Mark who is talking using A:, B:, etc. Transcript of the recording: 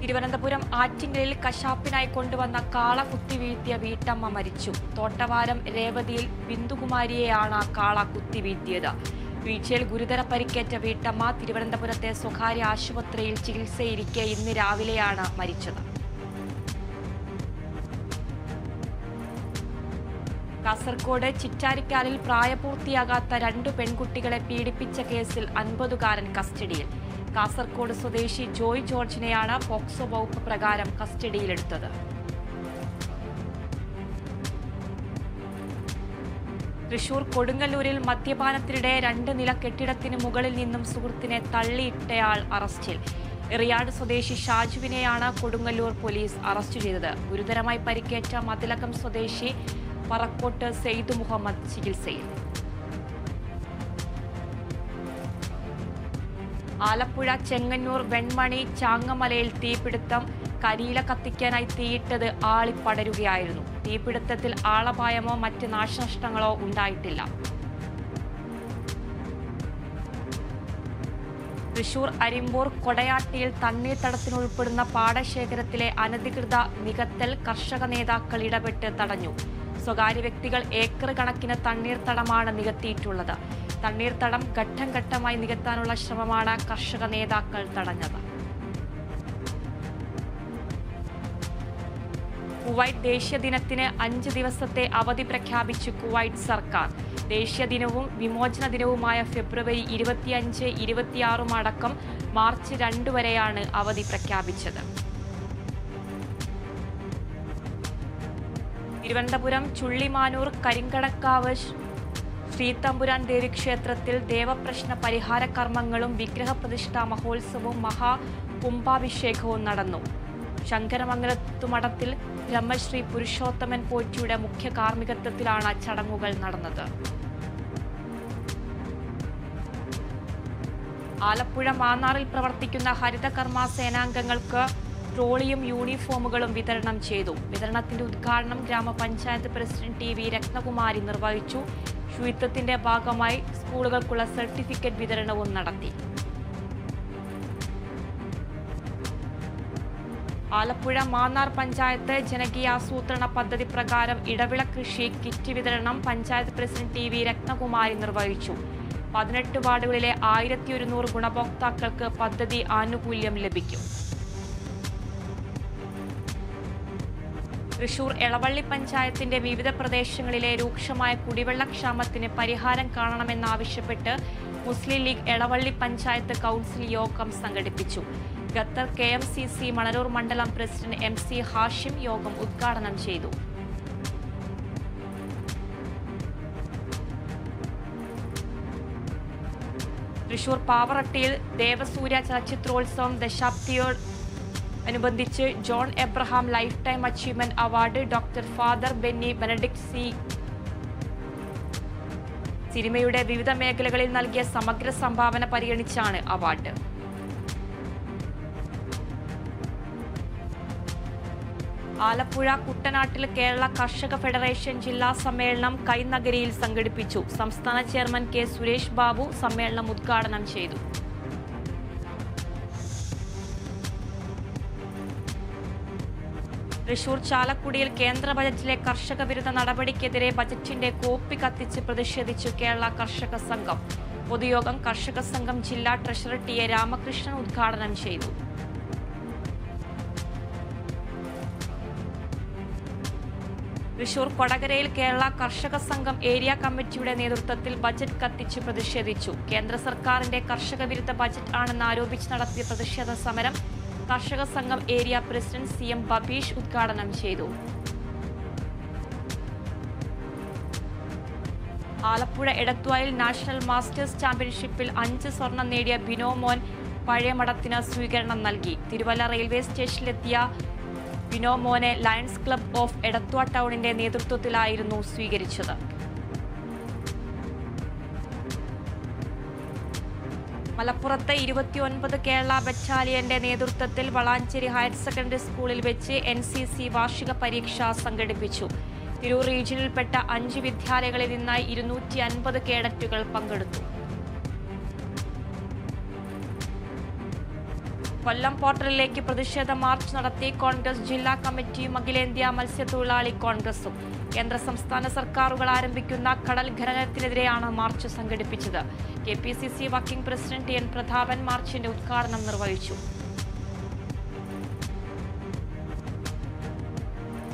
A: തിരുവനന്തപുരം ആറ്റിങ്ങലിൽ കശാപ്പിനായി കൊണ്ടുവന്ന കാള കുത്തിവീഴ്ത്തിയ വീട്ടമ്മ മരിച്ചു. തോട്ടവാരം രേവതിയിൽ ബിന്ദുകുമാരിയെയാണ് കാള കുത്തിവീഴ്ത്തിയത്. വീഴ്ചയിൽ ഗുരുതര പരിക്കേറ്റ വീട്ടമ്മ തിരുവനന്തപുരത്തെ സ്വകാര്യ ആശുപത്രിയിൽ ചികിത്സയിരിക്കെ ഇന്ന് രാവിലെയാണ് മരിച്ചത്. കാസർഗോഡ് ചിറ്റാരിക്കാലിൽ പ്രായപൂർത്തിയാകാത്ത 2 പെൺകുട്ടികളെ പീഡിപ്പിച്ച കേസിൽ 50കാരൻ കസ്റ്റഡിയിൽ. കാസർഗോഡ് സ്വദേശി ജോയ് ജോർജിനെയാണ് പോക്സോ വകുപ്പ് പ്രകാരം കസ്റ്റഡിയിലെടുത്തത്. തൃശൂർ കൊടുങ്ങല്ലൂരിൽ മദ്യപാനത്തിനിടെ 2 നില കെട്ടിടത്തിന് മുകളിൽ നിന്നും സുഹൃത്തിനെ തള്ളിയിട്ടയാൾ അറസ്റ്റിൽ. എറിയാട് സ്വദേശി ഷാജുവിനെയാണ് കൊടുങ്ങല്ലൂർ പോലീസ് അറസ്റ്റ് ചെയ്തത്. ഗുരുതരമായി പരിക്കേറ്റ മതിലകം സ്വദേശി പറക്കോട്ട് സെയ്ദ് മുഹമ്മദ് ചികിത്സയിൽ. ആലപ്പുഴ ചെങ്ങന്നൂർ വെൺമണി ചാങ്ങമലയിൽ തീപിടുത്തം. കരിയില കത്തിക്കാനായി തീയിട്ടത് ആളിപ്പടരുകയായിരുന്നു. തീപിടുത്തത്തിൽ ആളപായമോ മറ്റ് നാശനഷ്ടങ്ങളോ ഉണ്ടായിട്ടില്ല. തൃശൂർ അരിമ്പൂർ കൊടയാട്ടിയിൽ തണ്ണീർത്തടത്തിനുൾപ്പെടുന്ന പാടശേഖരത്തിലെ അനധികൃത നികത്തൽ കർഷക നേതാക്കൾ ഇടപെട്ട് തടഞ്ഞു. സ്വകാര്യ വ്യക്തികൾ ഏക്കർ കണക്കിന് തണ്ണീർത്തടമാണ് നികത്തിയിട്ടുള്ളത്. തണ്ണീർത്തടം ഘട്ടം ഘട്ടമായി നികത്താനുള്ള ശ്രമമാണ് കർഷക നേതാക്കൾ തടഞ്ഞത്. കുവൈറ്റ് ദേശീയ ദിനത്തിന് 5 ദിവസത്തെ അവധി പ്രഖ്യാപിച്ചു കുവൈറ്റ് സർക്കാർ. ദേശീയ ദിനവും വിമോചന ദിനവുമായ ഫെബ്രുവരി 25, 26 അടക്കം മാർച്ച് 2 വരെയാണ് അവധി പ്രഖ്യാപിച്ചത്. തിരുവനന്തപുരം ചുള്ളിമാനൂർ കരിങ്കടക്കാവ് ശ്രീതമ്പുരാൻ ദേവീക്ഷേത്രത്തിൽ ദേവപ്രശ്ന പരിഹാര കർമ്മങ്ങളും വിഗ്രഹപ്രതിഷ്ഠാ മഹോത്സവവും മഹാകുംഭാഭിഷേകവും നടന്നു. ശങ്കരമംഗലത്തുമഠത്തിൽ ബ്രഹ്മശ്രീ പുരുഷോത്തമൻ പോറ്റിയുടെ മുഖ്യ കാർമ്മികത്വത്തിലാണ് ചടങ്ങുകൾ നടന്നത്. ആലപ്പുഴ മാന്നാറിൽ പ്രവർത്തിക്കുന്ന ഹരിതകർമ്മ സേനാംഗങ്ങൾക്ക് ട്രോളിയും യൂണിഫോമുകളും വിതരണം ചെയ്തു. വിതരണത്തിന്റെ ഉദ്ഘാടനം ഗ്രാമപഞ്ചായത്ത് പ്രസിഡന്റ് ടി വി രത്നകുമാരി നിർവഹിച്ചു. ശുചിത്വത്തിന്റെ ഭാഗമായി സ്കൂളുകൾക്കുള്ള സർട്ടിഫിക്കറ്റ് വിതരണവും നടത്തി. ആലപ്പുഴ മാന്നാർ പഞ്ചായത്ത് ജനകീയാസൂത്രണ പദ്ധതി പ്രകാരം ഇടവിള കൃഷി കിറ്റ് വിതരണം panchayat president T V Ratnakumari നിർവഹിച്ചു. 18 വാർഡുകളിലെ 1100 ഗുണഭോക്താക്കൾക്ക് പദ്ധതി ആനുകൂല്യം ലഭിക്കും. തൃശൂർ എളവള്ളി പഞ്ചായത്തിന്റെ വിവിധ പ്രദേശങ്ങളിലെ രൂക്ഷമായ കുടിവെള്ളക്ഷാമത്തിന് പരിഹാരം കാണണമെന്നാവശ്യപ്പെട്ട് മുസ്ലിം ലീഗ് എളവള്ളി പഞ്ചായത്ത് കൗൺസിൽ യോഗം സംഘടിപ്പിച്ചു. ഖത്തർ KMCC മണലൂർ മണ്ഡലം പ്രസിഡന്റ് MC ഹാഷിം യോഗം ഉദ്ഘാടനം ചെയ്തു. തൃശൂർ പാവറട്ടിയിൽ ദേവസൂര്യ ചലച്ചിത്രോത്സവം ദശാബ്ദിയോടനുബന്ധിച്ച് John Abraham lifetime achievement award doctor father Benny Benedict സിനിമയുടെ വിവിധ മേഖലകളിൽ നൽകിയ സമഗ്ര സംഭാവന പരിഗണിച്ചാണ് അവാർഡ്. ആലപ്പുഴ കുട്ടനാട്ടിൽ കേരള കർഷക ഫെഡറേഷൻ ജില്ലാ സമ്മേളനം കൈനഗരിയിൽ സംഘടിപ്പിച്ചു. സംസ്ഥാന ചെയർമാൻ K സുരേഷ് ബാബു സമ്മേളനം ഉദ്ഘാടനം ചെയ്തു. തൃശൂർ ചാലക്കുടിയിൽ കേന്ദ്ര ബജറ്റിലെ കർഷക വിരുദ്ധ നടപടിക്കെതിരെ ബജറ്റിന്റെ കോപ്പി കത്തിച്ച് പ്രതിഷേധിച്ചു കേരള കർഷക സംഘം. പൊതുയോഗം കർഷക സംഘം ജില്ലാ ട്രഷറർ ടി എ രാമകൃഷ്ണൻ ഉദ്ഘാടനം ചെയ്തു. തൃശൂർ കൊടകരയിൽ കേരള കർഷക സംഘം ഏരിയ കമ്മിറ്റിയുടെ നേതൃത്വത്തിൽ ബജറ്റ് കത്തിച്ച് പ്രതിഷേധിച്ചു. കേന്ദ്ര സർക്കാരിന്റെ കർഷക വിരുദ്ധ ബജറ്റ് ആണെന്ന് ആരോപിച്ച് നടത്തിയ പ്രതിഷേധ സമരം കർഷക സംഘം ഏരിയ പ്രസിഡന്റ് CM ബബീഷ് ഉദ്ഘാടനം ചെയ്തു. ആലപ്പുഴ എടത്വായിൽ നാഷണൽ മാസ്റ്റേഴ്സ് ചാമ്പ്യൻഷിപ്പിൽ 5 സ്വർണം നേടിയ ബിനോമോൻ പഴയമഠത്തിന് സ്വീകരണം നൽകി. തിരുവല്ല റെയിൽവേ സ്റ്റേഷനിലെത്തിയ ബിനോമോനെ ലയൺസ് ക്ലബ് ഓഫ് എടത്വ ടൗണിന്റെ നേതൃത്വത്തിലായിരുന്നു സ്വീകരിച്ചത്. മലപ്പുറത്ത് 29 കേരള ബറ്റാലിയന്റെ നേതൃത്വത്തിൽ വളാഞ്ചേരി ഹയർ സെക്കൻഡറി സ്കൂളിൽ വെച്ച് NCC വാർഷിക പരീക്ഷ സംഘടിപ്പിച്ചു. തിരൂർ റീജിയനിൽപ്പെട്ട 5 വിദ്യാലയങ്ങളിൽ നിന്നായി 250 കേഡറ്റുകൾ പങ്കെടുത്തു. കൊല്ലം പോർട്ടലിലേക്ക് പ്രതിഷേധ മാർച്ച് നടത്തി കോൺഗ്രസ് ജില്ലാ കമ്മിറ്റിയും അഖിലേന്ത്യാ മത്സ്യത്തൊഴിലാളി കോൺഗ്രസും. കേന്ദ്ര സംസ്ഥാന സർക്കാരുകൾ ആരംഭിക്കുന്ന കടൽ ഖനനത്തിനെതിരെയാണ് മാർച്ച് സംഘടിപ്പിച്ചത്. KPCC working president N. Prathapan മാർച്ചിന്റെ ഉദ്ഘാടനം നിർവഹിച്ചു.